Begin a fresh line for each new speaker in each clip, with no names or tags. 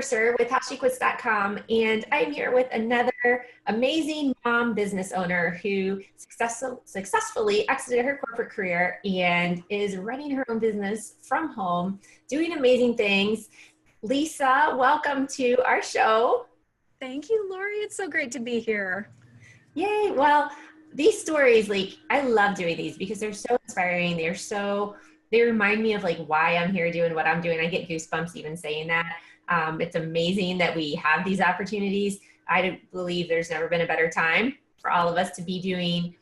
Mercer with HowSheQuits.com, and I'm here with another amazing mom business owner who successfully exited her corporate career and is running her own business from home, doing amazing things. Lisa, welcome to our show.
Thank you, Lori. It's so great to be here.
Yay. Well, these stories, I love doing these because they're so inspiring. They remind me of why I'm here doing what I'm doing. I get goosebumps even saying that. It's amazing that we have these opportunities. I believe there's never been a better time for all of us to be doing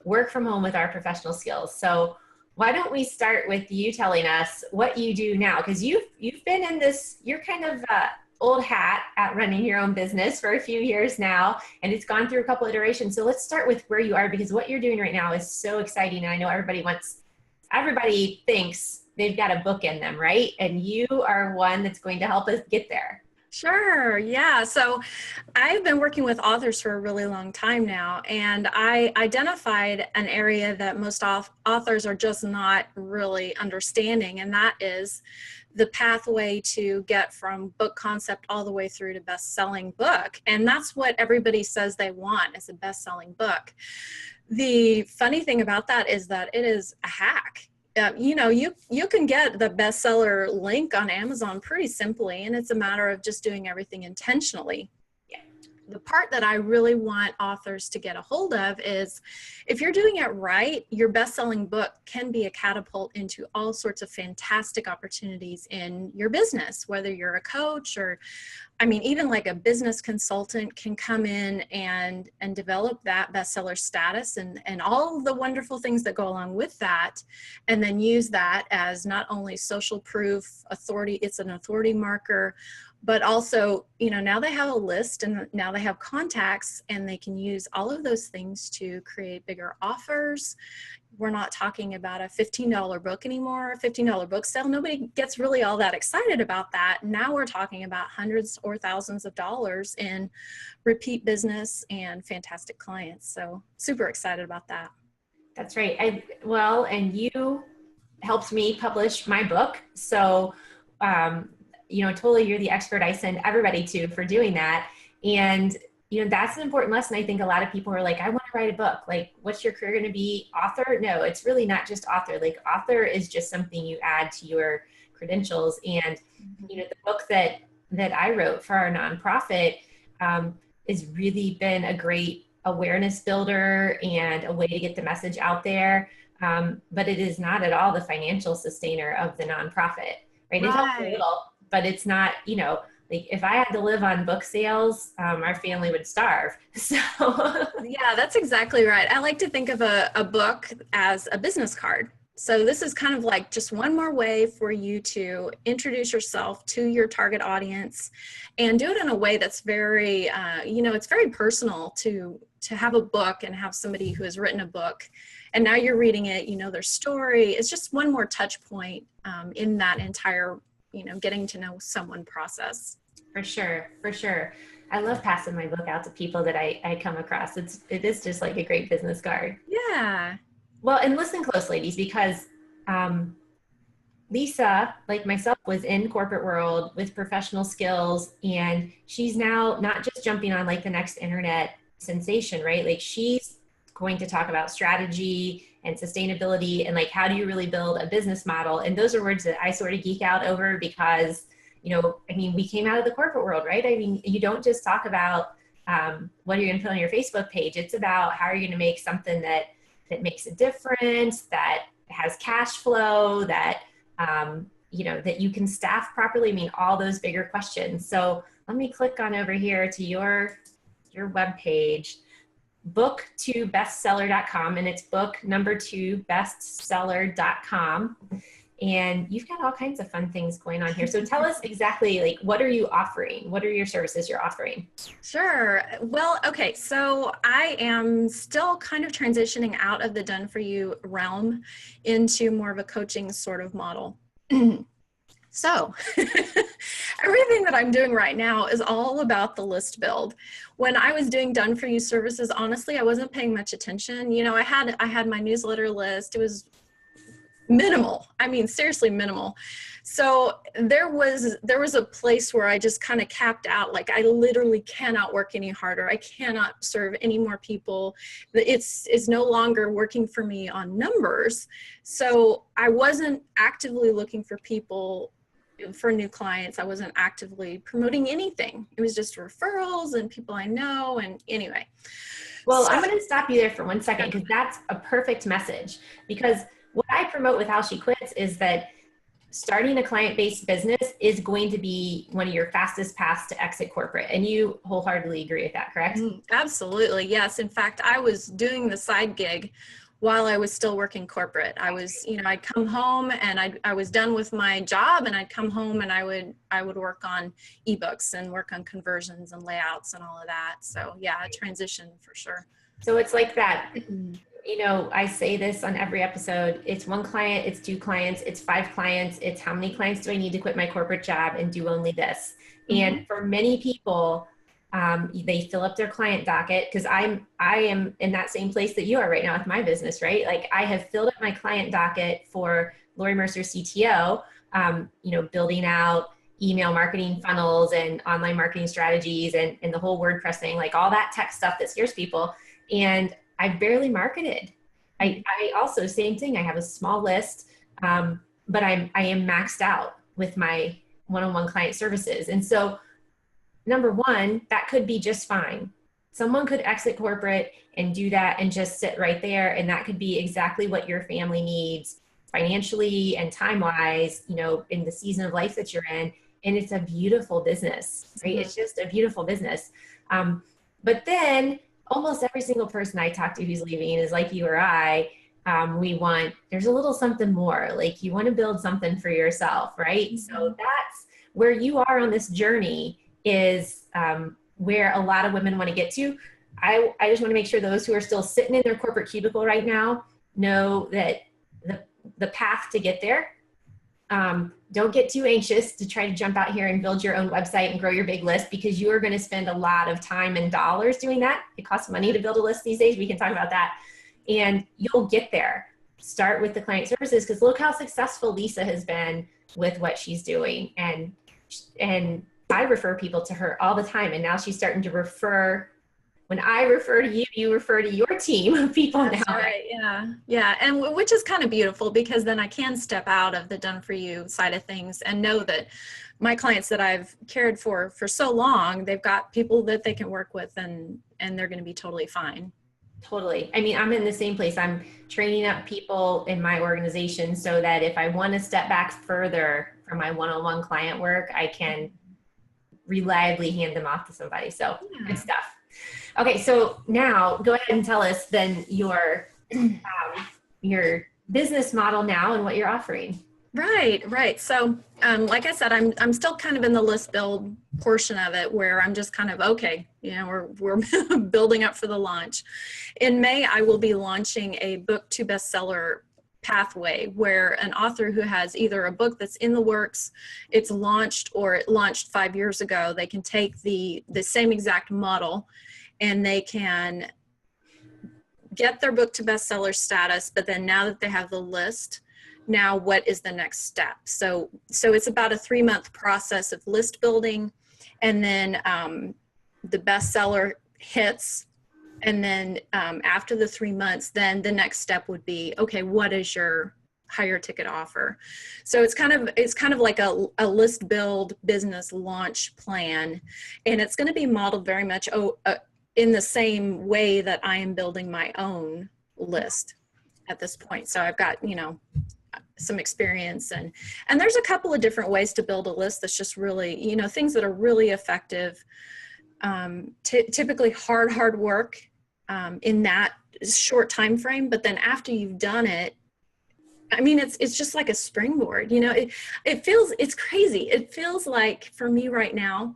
work from home with our professional skills. So why don't we start with you telling us what you do now? Because you've been in this, you're kind of old hat at running your own business for a few years now, and it's gone through a couple iterations. So let's start with where you are, because what you're doing right now is so exciting. And I know everybody thinks they've got a book in them, right? And you are one that's going to help us get there.
Sure. Yeah. So I've been working with authors for a really long time now, and I identified an area that most authors are just not really understanding, and that is the pathway to get from book concept all the way through to best-selling book. And that's what everybody says they want, is a best-selling book. The funny thing about that is that it is a hack. You can get the bestseller link on Amazon pretty simply, and it's a matter of just doing everything intentionally. The part that I really want authors to get a hold of is, if you're doing it right, your best-selling book can be a catapult into all sorts of fantastic opportunities in your business, whether you're a coach or, even like a business consultant can come in and develop that bestseller status and all the wonderful things that go along with that, and then use that as not only social proof, authority, it's an authority marker, but also, now they have a list and now they have contacts, and they can use all of those things to create bigger offers. We're not talking about a $15 book anymore, a $15 book sale. Nobody gets really all that excited about that. Now we're talking about hundreds or thousands of dollars in repeat business and fantastic clients. So super excited about that.
That's right. And you helped me publish my book. So, totally, you're the expert I send everybody to for doing that. And, that's an important lesson. I think a lot of people are like, I want to write a book. What's your career going to be? Author? No, it's really not just author. Author is just something you add to your credentials. And, the book that I wrote for our nonprofit has really been a great awareness builder and a way to get the message out there. But it is not at all the financial sustainer of the nonprofit, right? It helps a little, but it's not, if I had to live on book sales, our family would starve. So
yeah, that's exactly right. I like to think of a book as a business card. So this is kind of like just one more way for you to introduce yourself to your target audience and do it in a way that's very, it's very personal to have a book and have somebody who has written a book and now you're reading it, their story. It's just one more touch point in that entire getting to know someone process.
For sure. I love passing my book out to people that I come across. It is just like a great business card.
Yeah.
Well, and listen close, ladies, because Lisa, like myself, was in corporate world with professional skills, and she's now not just jumping on the next internet sensation, right? She's going to talk about strategy and sustainability and how do you really build a business model. And those are words that I sort of geek out over because, we came out of the corporate world, right? You don't just talk about what you're going to put on your Facebook page. It's about how are you going to make something that makes a difference, that has cash flow, that, that you can staff properly. All those bigger questions. So let me click on over here to your webpage, book2bestseller.com, and it's book number 2 bestseller.com. And you've got all kinds of fun things going on here. So tell us exactly, what are you offering? What are your services you're offering?
Sure. Well, okay. So I am still kind of transitioning out of the done for you realm into more of a coaching sort of model. So everything that I'm doing right now is all about the list build. When I was doing done for you services, honestly, I wasn't paying much attention. I had my newsletter list. It was minimal. I mean, seriously minimal. So there was a place where I just kind of capped out. Like, I literally cannot work any harder. I cannot serve any more people. It's no longer working for me on numbers. So I wasn't actively looking for people, for new clients. I wasn't actively promoting anything. It was just referrals and people I know. And anyway.
Well, I'm going to stop you there for 1 second, because that's a perfect message. Because what I promote with How She Quits is that starting a client-based business is going to be one of your fastest paths to exit corporate. And you wholeheartedly agree with that, correct?
Absolutely. Yes. In fact, I was doing the side gig while I was still working corporate. I was, I'd come home and I was done with my job, and I'd come home and I would work on ebooks and work on conversions and layouts and all of that. So yeah, a transition for sure.
So it's like that, I say this on every episode. It's 1 client, it's 2 clients, it's 5 clients. It's how many clients do I need to quit my corporate job and do only this? And for many people, they fill up their client docket, because I am in that same place that you are right now with my business, right? Like, I have filled up my client docket for Lori Mercer CTO, building out email marketing funnels and online marketing strategies and the whole WordPress thing, like all that tech stuff that scares people. And I barely marketed. I also, same thing. I have a small list, but I am maxed out with my one-on-one client services. And so, number 1, that could be just fine. Someone could exit corporate and do that and just sit right there. And that could be exactly what your family needs financially and time-wise, in the season of life that you're in. And it's a beautiful business, right? It's just a beautiful business. But then almost every single person I talk to who's leaving is like you or I. There's a little something more. Like, you want to build something for yourself, right? So that's where you are on this journey, is where a lot of women want to get to. I just want to make sure those who are still sitting in their corporate cubicle right now know that the path to get there, don't get too anxious to try to jump out here and build your own website and grow your big list, because you are going to spend a lot of time and dollars doing that. It costs money to build a list these days. We can talk about that. And you'll get there. Start with the client services, because look how successful Lisa has been with what she's doing. And I refer people to her all the time. And now she's starting to refer. When I refer to you, you refer to your team of people now.
Right. Yeah. Yeah. And which is kind of beautiful, because then I can step out of the done for you side of things and know that my clients that I've cared for so long, they've got people that they can work with, and they're going to be totally fine.
Totally. I mean, I'm in the same place. I'm training up people in my organization so that if I want to step back further from my one-on-one client work, I can reliably hand them off to somebody. So good stuff. Okay. So now go ahead and tell us then your business model now and what you're offering.
Right. So, like I said, I'm still kind of in the list build portion of it, where I'm just kind of, okay, we're building up for the launch. In May, I will be launching a book to bestseller pathway, where an author who has either a book that's in the works, it's launched, or it launched 5 years ago, they can take the same exact model and they can get their book to bestseller status. But then now that they have the list, now what is the next step? So it's about a 3-month process of list building, and then the bestseller hits. And then after the 3 months, then the next step would be, okay, what is your higher ticket offer? So it's kind of like a list build business launch plan. And it's going to be modeled very much in the same way that I am building my own list at this point. So I've got, some experience, and there's a couple of different ways to build a list that's just really, things that are really effective. Typically hard work in that short time frame, but then after you've done it, I mean, it's just like a springboard. It's crazy. It feels like, for me right now,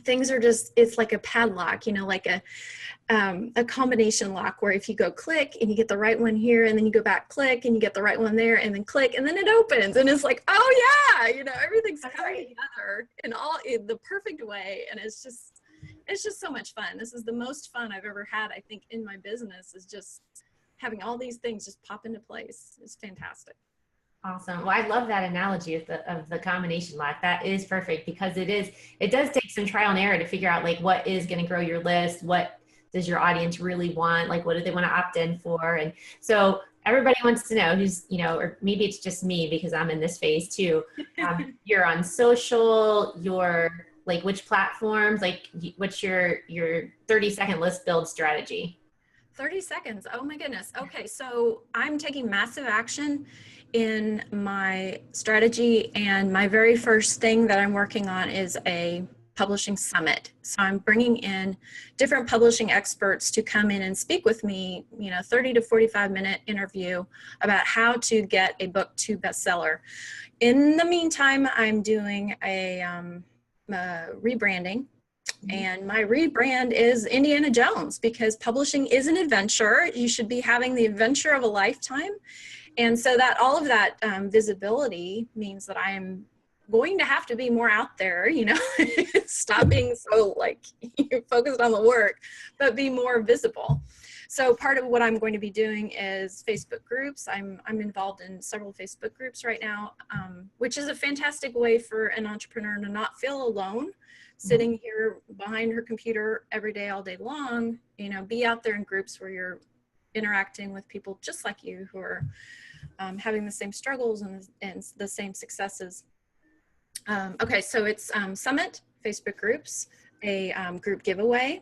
things are just, it's like a padlock, like a combination lock, where if you go click and you get the right one here, and then you go back, click, and you get the right one there, and then click, and then it opens, and it's like, oh yeah, everything's coming together in the perfect way. And it's just so much fun. This is the most fun I've ever had, I think, in my business, is just having all these things just pop into place. It's fantastic.
Awesome. Well, I love that analogy of the combination lock. That is perfect because it does take some trial and error to figure out like what is going to grow your list, what does your audience really want, like what do they want to opt in for. And so everybody wants to know who's, or maybe it's just me because I'm in this phase too. You're on social, you're like which platforms, like what's your 30-second list build strategy?
30 seconds. Oh my goodness. Okay. So I'm taking massive action in my strategy, and my very first thing that I'm working on is a publishing summit. So I'm bringing in different publishing experts to come in and speak with me, 30 to 45-minute interview about how to get a book to bestseller. In the meantime, I'm doing a rebranding. And my rebrand is Indiana Jones, because publishing is an adventure. You should be having the adventure of a lifetime. And so that all of that visibility means that I'm going to have to be more out there, stop being so like focused on the work, but be more visible. So part of what I'm going to be doing is Facebook groups. I'm involved in several Facebook groups right now, which is a fantastic way for an entrepreneur to not feel alone, sitting here behind her computer every day, all day long, be out there in groups where you're interacting with people just like you who are having the same struggles and the same successes. Okay, so it's Summit, Facebook groups, a group giveaway.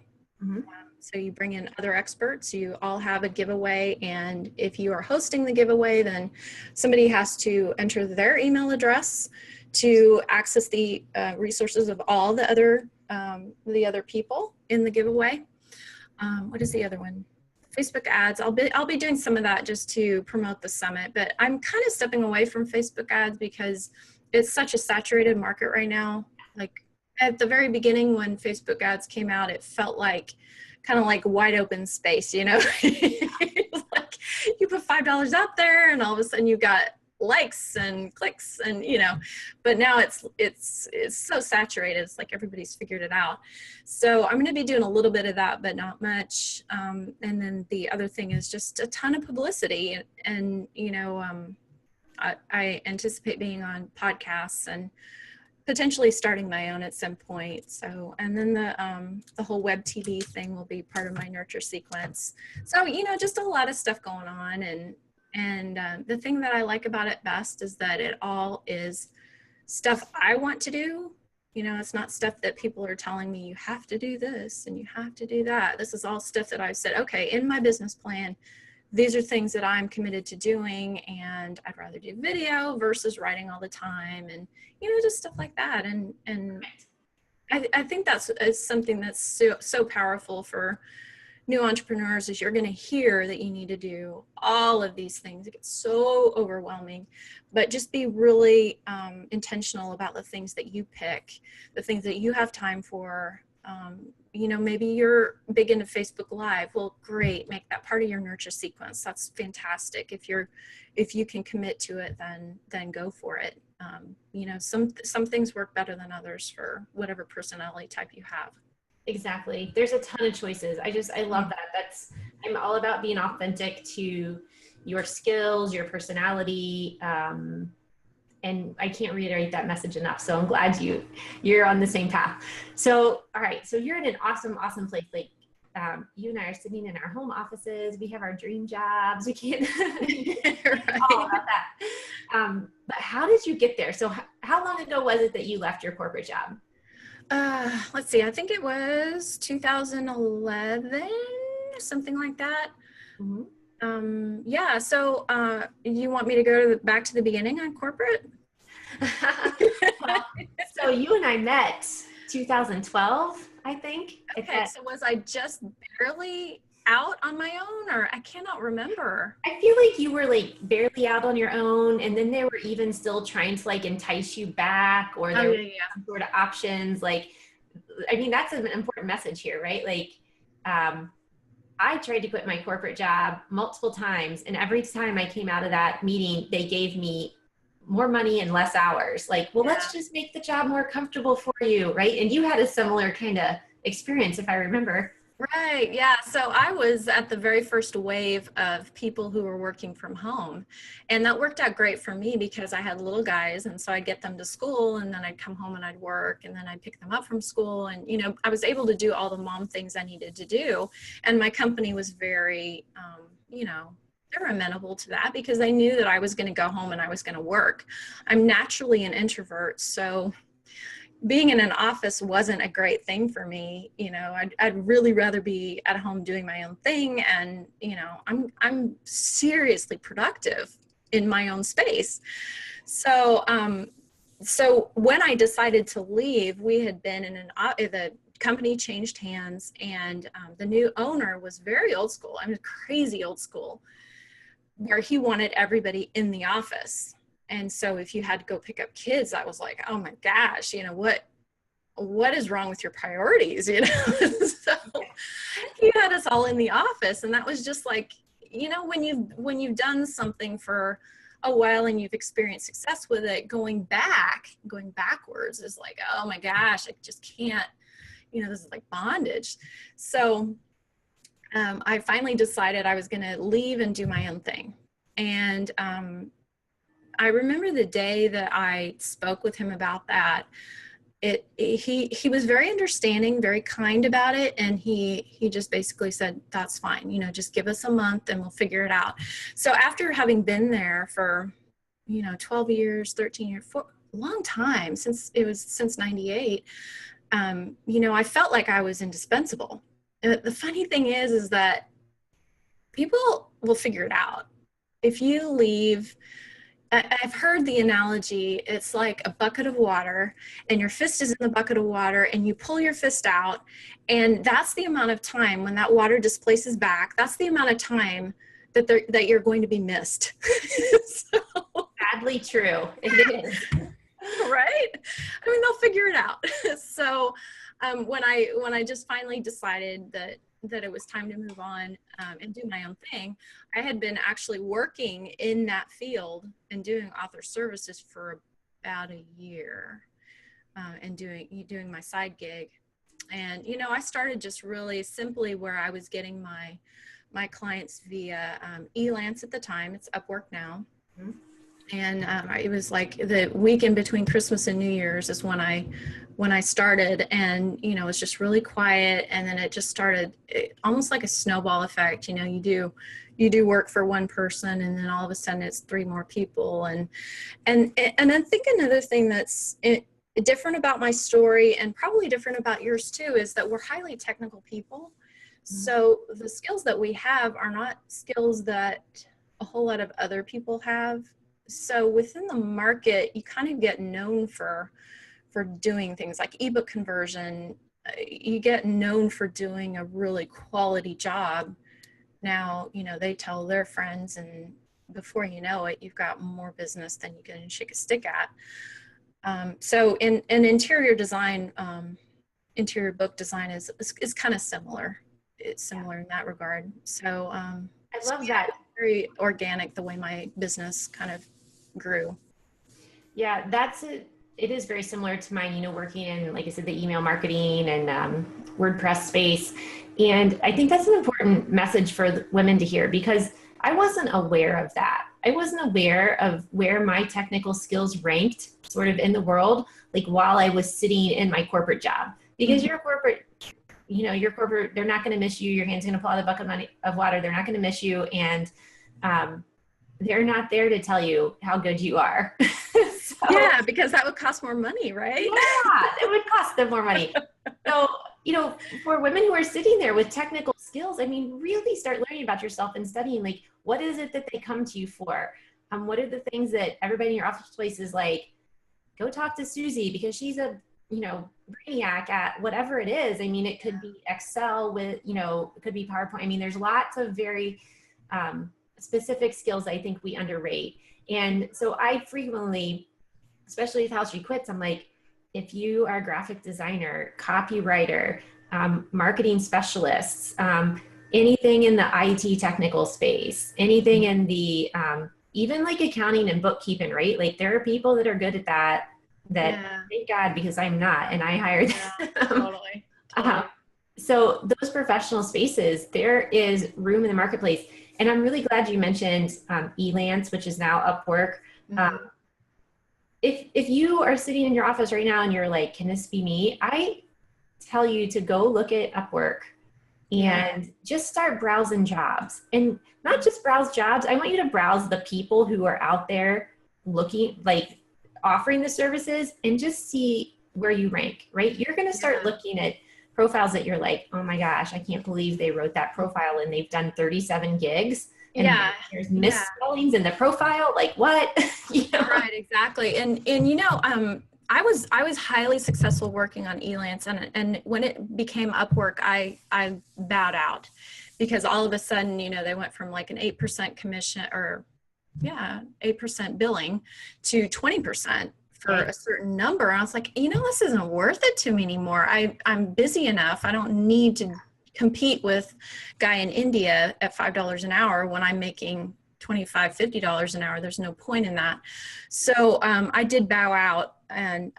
So you bring in other experts, you all have a giveaway, and if you are hosting the giveaway, then somebody has to enter their email address to access the resources of all the other people in the giveaway. What is the other one? Facebook ads. I'll be doing some of that just to promote the summit, but I'm kind of stepping away from Facebook ads because it's such a saturated market right now. Like at the very beginning when Facebook ads came out, it felt like kind of like wide open space, It's like you put $5 out there and all of a sudden you got likes and clicks and but now it's so saturated. It's like everybody's figured it out. So I'm going to be doing a little bit of that, but not much. And then the other thing is just a ton of publicity, and I anticipate being on podcasts and potentially starting my own at some point. So, and then the whole web TV thing will be part of my nurture sequence. So, just a lot of stuff going on. And the thing that I like about it best is that it all is stuff I want to do. It's not stuff that people are telling me you have to do this and you have to do that. This is all stuff that I've said, okay, in my business plan, these are things that I'm committed to doing, and I'd rather do video versus writing all the time, and just stuff like that. And I think that's something that's so powerful for new entrepreneurs, is you're going to hear that you need to do all of these things. It gets so overwhelming, but just be really intentional about the things that you pick, the things that you have time for. Maybe you're big into Facebook Live. Well, great. Make that part of your nurture sequence. That's fantastic. If you can commit to it, then go for it. Some things work better than others for whatever personality type you have.
Exactly. There's a ton of choices. I love that. I'm all about being authentic to your skills, your personality. And I can't reiterate that message enough. So I'm glad you're on the same path. So, all right. So you're in an awesome, awesome place. Like you and I are sitting in our home offices. We have our dream jobs. We can't
Right.
all about that. But how did you get there? So how long ago was it that you left your corporate job?
Let's see. I think it was 2011, something like that.
Mm-hmm.
Yeah. So, you want me to go back to the beginning on corporate?
Well, so you and I met 2012, I think.
Okay. So was I just barely out on my own, or I cannot remember?
I feel like you were like barely out on your own, and then they were even still trying to like entice you back, or there were some sort of options. Like, I mean, that's an important message here, right? Like, I tried to quit my corporate job multiple times, and every time I came out of that meeting, they gave me more money and less hours. Like, well, let's just make the job more comfortable for you, right? And you had a similar kind of experience, if I remember.
Right. Yeah. So I was at the very first wave of people who were working from home. And that worked out great for me because I had little guys. And so I'd get them to school and then I'd come home and I'd work and then I'd pick them up from school. And, you know, I was able to do all the mom things I needed to do. And my company was very, you know, they were amenable to that because they knew that I was going to go home and I was going to work. I'm naturally an introvert. So being in an office wasn't a great thing for me. You know, I'd really rather be at home doing my own thing. And, you know, I'm seriously productive in my own space. So, so when I decided to leave, we had been in the company changed hands, and the new owner was very old school. I mean, crazy old school, where he wanted everybody in the office. And so if you had to go pick up kids, I was like, oh my gosh, you know, what is wrong with your priorities? You know, so he had us all in the office, and that was just like, you know, when you've done something for a while and you've experienced success with it, going backwards is like, oh my gosh, I just can't, you know, this is like bondage. So I finally decided I was going to leave and do my own thing. And I remember the day that I spoke with him about that. He was very understanding, very kind about it. And he just basically said, that's fine. You know, just give us a month and we'll figure it out. So after having been there for, you know, 12 years, 13 years, for a long time, since 98, you know, I felt like I was indispensable. And the funny thing is that people will figure it out. If you leave, I've heard the analogy, it's like a bucket of water and your fist is in the bucket of water and you pull your fist out, and that's the amount of time when that water displaces back, that's the amount of time that you're going to be missed. So,
Sadly true. It is.
Right? I mean, they'll figure it out. So when I just finally decided that it was time to move on and do my own thing, I had been actually working in that field and doing author services for about a year and doing my side gig. And, you know, I started just really simply where I was getting my clients via Elance at the time. It's Upwork now. Mm-hmm. And it was like the weekend between Christmas and New Year's is when I started, and, you know, it was just really quiet. And then it just started almost like a snowball effect. You know, you do work for one person and then all of a sudden it's 3 more people. And I think another thing that's different about my story, and probably different about yours too, is that we're highly technical people. Mm-hmm. So the skills that we have are not skills that a whole lot of other people have. So within the market, you kind of get known for doing things like ebook conversion. You get known for doing a really quality job. Now, you know, they tell their friends, and before you know it, you've got more business than you can shake a stick at. So in interior design, interior book design is kind of similar. It's similar in that regard. So
I love that.
Very organic, the way my business kind of grew.
Yeah, it is very similar to mine, you know, working in, like I said, the email marketing and WordPress space. And I think that's an important message for women to hear, because I wasn't aware of that. I wasn't aware of where my technical skills ranked sort of in the world, like while I was sitting in my corporate job. Because your corporate, they're not going to miss you. Your hand's going to pull out the bucket of water. They're not going to miss you. And they're not there to tell you how good you are. So,
yeah, because that would cost more money, right?
Yeah, it would cost them more money. So, you know, for women who are sitting there with technical skills, I mean, really start learning about yourself and studying, like, what is it that they come to you for? What are the things that everybody in your office place is like, go talk to Susie because she's a, you know, brainiac at whatever it is. I mean, it could be Excel with, you know, it could be PowerPoint. I mean, there's lots of very specific skills I think we underrate. And so I frequently, especially with How She Quits, I'm like, if you are a graphic designer, copywriter, marketing specialists, anything in the IT technical space, anything in the, even like accounting and bookkeeping, right? Like there are people that are good at that, thank God, because I'm not, and I hired them.
Totally.
So those professional spaces, there is room in the marketplace. And I'm really glad you mentioned Elance, which is now Upwork.
Mhm.
If you are sitting in your office right now and you're like, can this be me? I tell you to go look at Upwork
Yeah.
and just start browsing jobs. And not just browse jobs, I want you to browse the people who are out there looking, like offering the services, and just see where you rank, right? You're going to start
Yeah.
looking at profiles that you're like, oh my gosh, I can't believe they wrote that profile and they've done 37 gigs and
Yeah.
there's
Yeah.
misspellings in the profile. Like what? You know?
Right, exactly. And you know, I was highly successful working on Elance, and when it became Upwork, I bowed out because all of a sudden, you know, they went from like an 8% commission, or yeah, 8% billing to 20% for
Okay.
a certain number. And I was like, you know, this isn't worth it to me anymore. I'm busy enough. I don't need to compete with guy in India at $5 an hour when I'm making $25, $50 an hour. There's no point in that. So I did bow out, and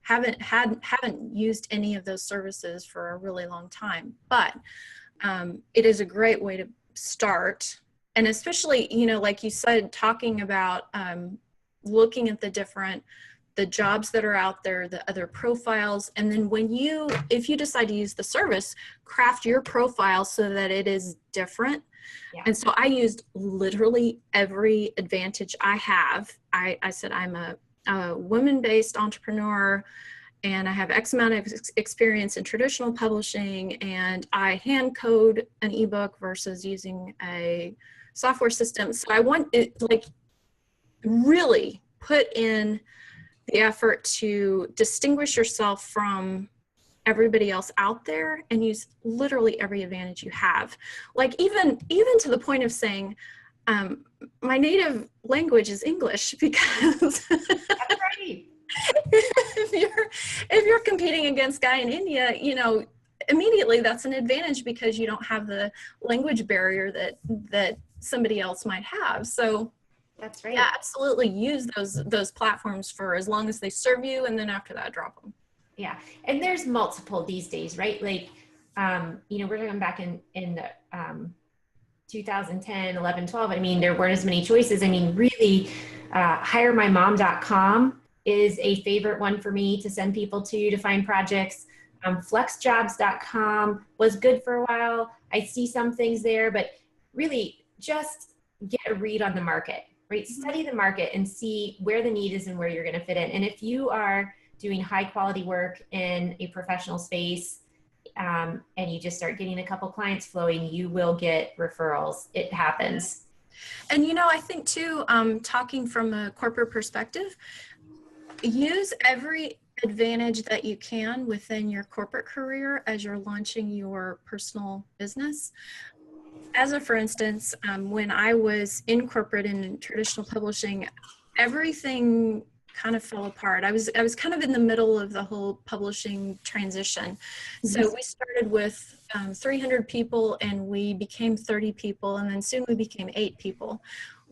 haven't used any of those services for a really long time. But it is a great way to start. And especially, you know, like you said, talking about looking at the jobs that are out there, the other profiles. And then if you decide to use the service, craft your profile so that it is different.
Yeah.
And so I used literally every advantage I have. I said, I'm a woman-based entrepreneur, and I have X amount of experience in traditional publishing, and I hand code an ebook versus using a software system. So I want it, like, really put in the effort to distinguish yourself from everybody else out there and use literally every advantage you have. Like even to the point of saying, my native language is English, because
That's right.
if you're competing against guy in India, you know, immediately that's an advantage because you don't have the language barrier that somebody else might have. So
That's
yeah,
right.
absolutely use those platforms for as long as they serve you, and then after that, drop them.
Yeah. And there's multiple these days, right? Like, you know, we're talking back in 2010, 11, 12. I mean, there weren't as many choices. I mean, really, hiremymom.com is a favorite one for me to send people to find projects. Flexjobs.com was good for a while. I see some things there, but really just get a read on the market, right? Study the market and see where the need is and where you're going to fit in. And if you are doing high quality work in a professional space, and you just start getting a couple clients flowing, you will get referrals. It happens.
And you know, I think too, talking from a corporate perspective, use every advantage that you can within your corporate career as you're launching your personal business. For instance, when I was in corporate and in traditional publishing, everything kind of fell apart. I was kind of in the middle of the whole publishing transition. So we started with 300 people, and we became 30 people, and then soon we became 8 people.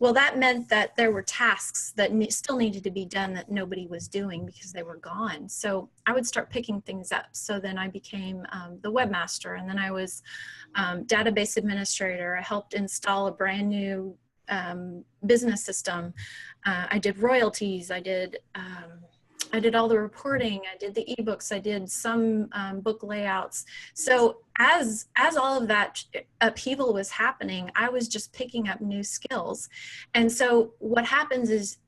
Well, that meant that there were tasks that still needed to be done that nobody was doing because they were gone. So I would start picking things up. So then I became the webmaster, and then I was database administrator. I helped install a brand new business system. I did royalties. I did all the reporting. I did the ebooks. I did some book layouts. So as all of that upheaval was happening, I was just picking up new skills. And so what happens is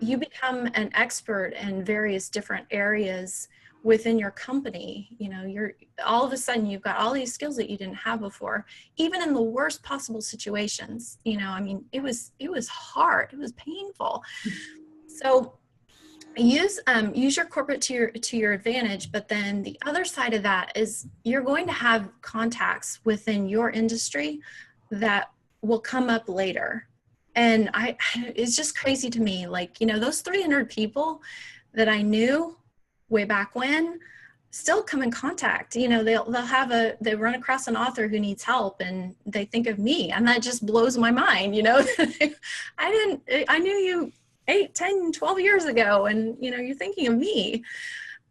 you become an expert in various different areas within your company. You know, you're all of a sudden you've got all these skills that you didn't have before, even in the worst possible situations. You know, I mean, it was hard, it was painful. So use your corporate to your advantage. But then the other side of that is you're going to have contacts within your industry that will come up later. And it's just crazy to me, like, you know, those 300 people that I knew way back when still come in contact. You know, they run across an author who needs help, and they think of me, and that just blows my mind. You know, I knew you 8, 10, 12 years ago, and you know, you're thinking of me.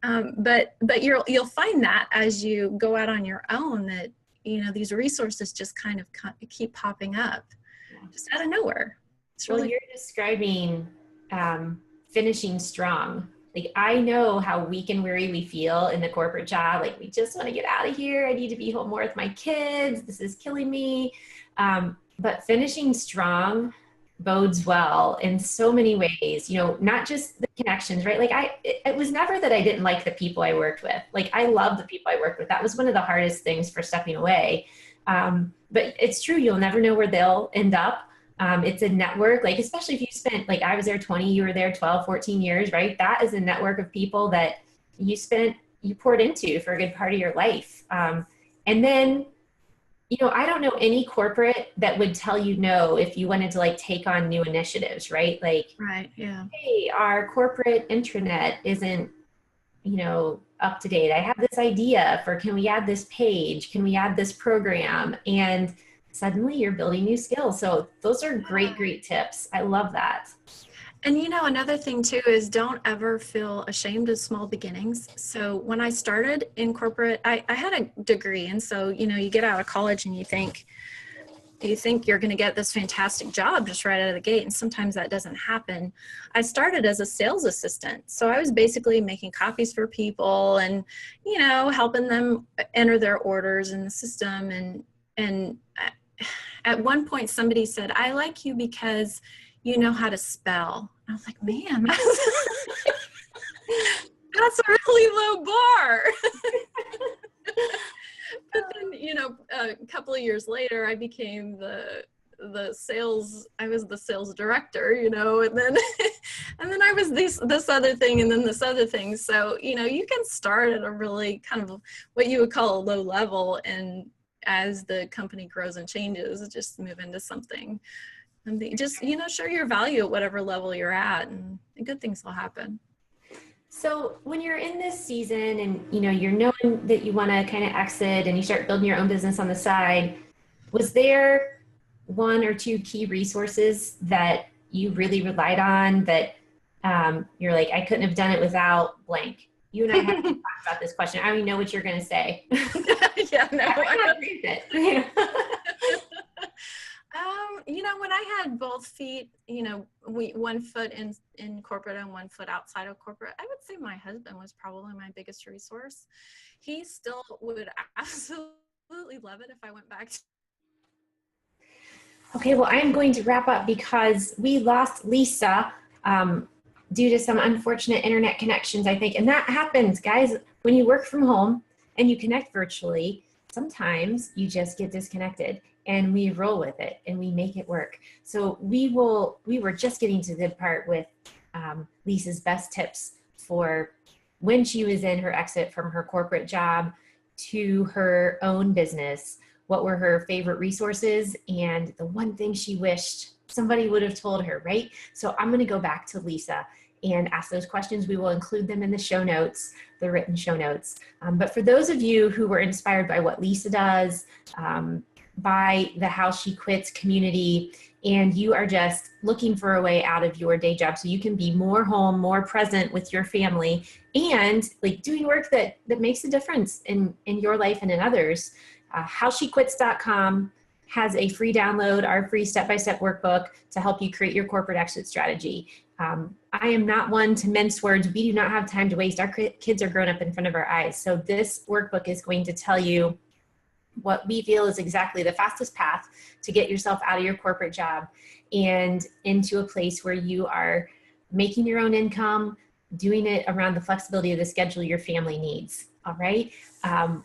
But you'll find that as you go out on your own, that, these resources just kind of keep popping up just out of nowhere. It's really,
well, you're describing finishing strong. Like, I know how weak and weary we feel in the corporate job. Like, we just want to get out of here. I need to be home more with my kids. This is killing me. But finishing strong bodes well in so many ways, not just the connections, right? Like, it was never that I didn't like the people I worked with. Like, I love the people I worked with. That was one of the hardest things for stepping away. But it's true. You'll never know where they'll end up. It's a network, like, especially if you spent, like, I was there 20, you were there 12, 14 years, right? That is a network of people that you poured into for a good part of your life. And then, I don't know any corporate that would tell you no if you wanted to, like, take on new initiatives, right? Like,
right. Yeah.
hey, our corporate intranet isn't, up to date. I have this idea for, can we add this page? Can we add this program? And suddenly you're building new skills. So those are great, great tips. I love that.
And another thing too is, don't ever feel ashamed of small beginnings. So when I started in corporate, I had a degree. And so, you get out of college and you think you're going to get this fantastic job just right out of the gate. And sometimes that doesn't happen. I started as a sales assistant. So I was basically making copies for people and, helping them enter their orders in the system. And at one point somebody said, I like you because you know how to spell. I was like, man, that's a really low bar. But then, a couple of years later, I became the sales, I was the sales director, and then, and then I was this other thing, and then this other thing. So, you can start at a really kind of what you would call a low level, and as the company grows and changes, just move into something. And just, show your value at whatever level you're at, and good things will happen.
So when you're in this season and, you're knowing that you want to kind of exit and you start building your own business on the side, was there one or two key resources that you really relied on that you're like, I couldn't have done it without blank? You and I haven't talked about this question. I already know what you're going to say.
Yeah, no.
I agree with it.
When I had both feet, one foot in corporate and one foot outside of corporate, I would say my husband was probably my biggest resource. He still would absolutely love it if I went back.
Okay, well, I'm going to wrap up because we lost Lisa due to some unfortunate internet connections, I think. And that happens, guys, when you work from home and you connect virtually, sometimes you just get disconnected. And we roll with it and we make it work. So we were just getting to the part with Lisa's best tips for when she was in her exit from her corporate job to her own business. What were her favorite resources and the one thing she wished somebody would have told her, right? So I'm going to go back to Lisa and ask those questions. We will include them in the show notes, the written show notes. But for those of you who were inspired by what Lisa does, by the How She Quits community, and you are just looking for a way out of your day job so you can be more home, more present with your family, and like doing work that makes a difference in your life and in others, howshequits.com has a free download, our free step-by-step workbook to help you create your corporate exit strategy. I am not one to mince words. We do not have time to waste. Our kids are grown up in front of our eyes. So this workbook is going to tell you what we feel is exactly the fastest path to get yourself out of your corporate job and into a place where you are making your own income, doing it around the flexibility of the schedule your family needs. All right.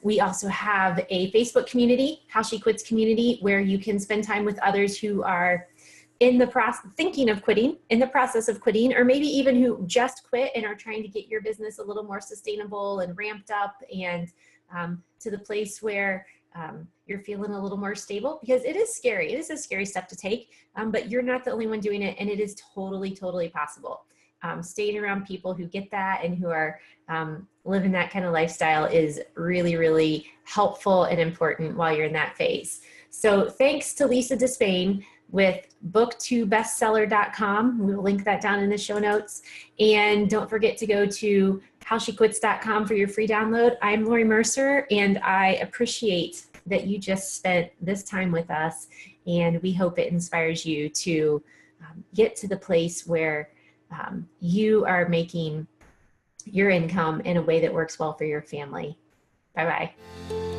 We also have a Facebook community, How She Quits community, where you can spend time with others who are in the process, thinking of quitting, in the process of quitting, or maybe even who just quit and are trying to get your business a little more sustainable and ramped up and to the place where you're feeling a little more stable, because it is scary. It is a scary step to take, but you're not the only one doing it, and it is totally, totally possible. Staying around people who get that and who are living that kind of lifestyle is really, really helpful and important while you're in that phase. So thanks to Lisa DeSpain with book2bestseller.com. We'll link that down in the show notes. And don't forget to go to howshequits.com for your free download. I'm Lori Mercer, and I appreciate that you just spent this time with us. And we hope it inspires you to get to the place where you are making your income in a way that works well for your family. Bye-bye.